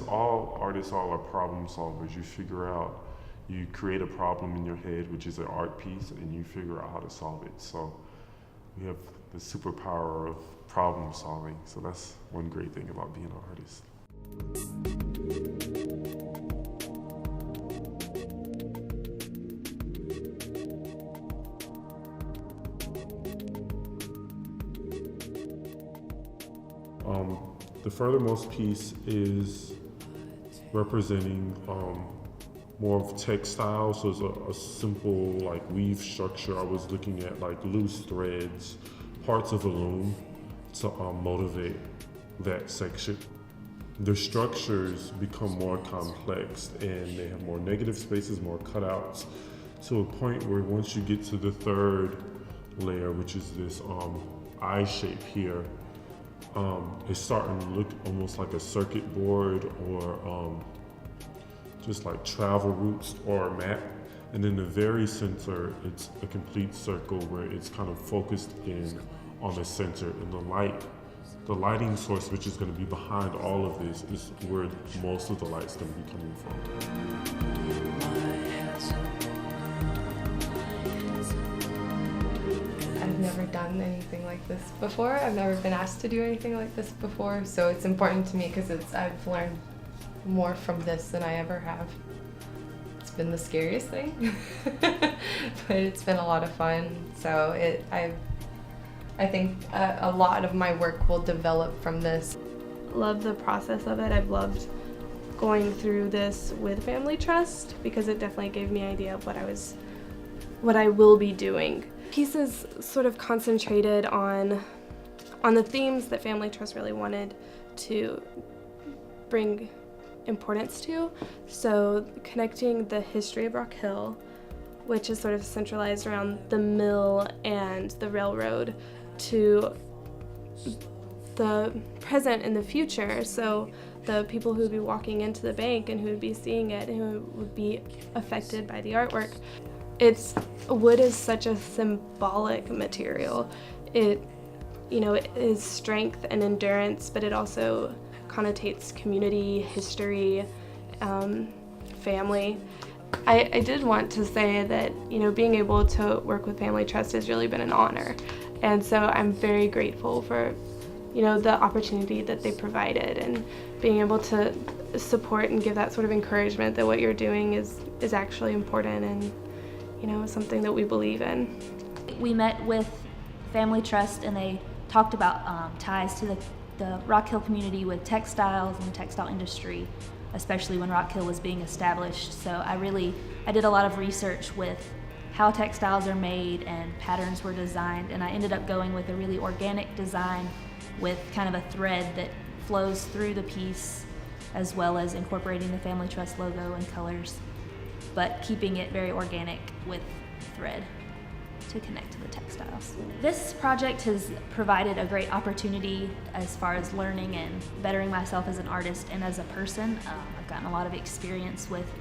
all artists are problem solvers. You create a problem in your head, which is an art piece, and you figure out how to solve it. So we have the superpower of problem solving. So that's one great thing about being an artist. The furthermost piece is representing more of textile, so it's a simple like weave structure. I was looking at like loose threads, parts of a loom to motivate that section. The structures become more complex and they have more negative spaces, more cutouts, to a point where once you get to the third layer, which is this eye shape here, it's starting to look almost like a circuit board or just like travel routes or a map. And in the very center, it's a complete circle where it's kind of focused in on the center, and the lighting source, which is going to be behind all of this, is where most of the light's going to be coming from. I've never done anything like this before. I've never been asked to do anything like this before, so it's important to me because I've learned more from this than I ever have. It's been the scariest thing, but it's been a lot of fun. So I think a lot of my work will develop from this. Love the process of it. I've loved going through this with Family Trust because it definitely gave me an idea of what I will be doing. Pieces sort of concentrated on the themes that Family Trust really wanted to bring importance to. So connecting the history of Rock Hill, which is sort of centralized around the mill and the railroad, to the present and the future. So the people who would be walking into the bank and who would be seeing it and who would be affected by the artwork. Wood is such a symbolic material. It is strength and endurance, but it also connotates community, history, family. I did want to say that, being able to work with Family Trust has really been an honor. And so I'm very grateful for, the opportunity that they provided and being able to support and give that sort of encouragement that what you're doing is actually important and, something that we believe in. We met with Family Trust and they talked about ties to the Rock Hill community with textiles and the textile industry, especially when Rock Hill was being established. So I did a lot of research with how textiles are made and patterns were designed, and I ended up going with a really organic design with kind of a thread that flows through the piece, as well as incorporating the Family Trust logo and colors, but keeping it very organic with thread to connect to the textiles. This project has provided a great opportunity as far as learning and bettering myself as an artist and as a person. I've gotten a lot of experience with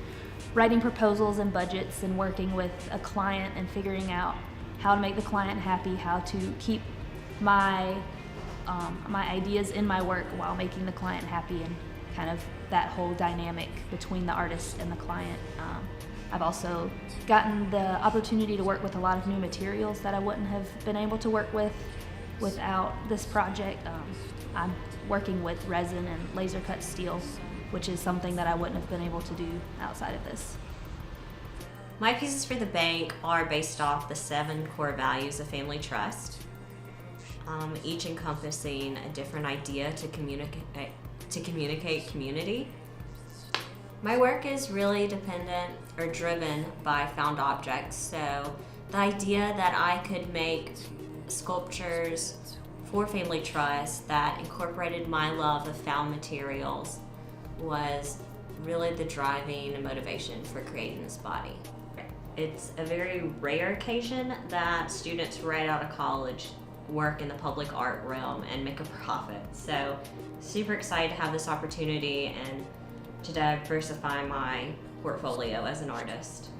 writing proposals and budgets and working with a client and figuring out how to make the client happy, how to keep my ideas in my work while making the client happy, and kind of that whole dynamic between the artist and the client. I've also gotten the opportunity to work with a lot of new materials that I wouldn't have been able to work with without this project. I'm working with resin and laser cut steel, which is something that I wouldn't have been able to do outside of this. My pieces for the bank are based off the 7 core values of Family Trust, each encompassing a different idea to communicate community. My work is really driven by found objects, so the idea that I could make sculptures for Family Trust that incorporated my love of found materials was really the driving motivation for creating this body. It's a very rare occasion that students right out of college work in the public art realm and make a profit. So super excited to have this opportunity and to diversify my portfolio as an artist.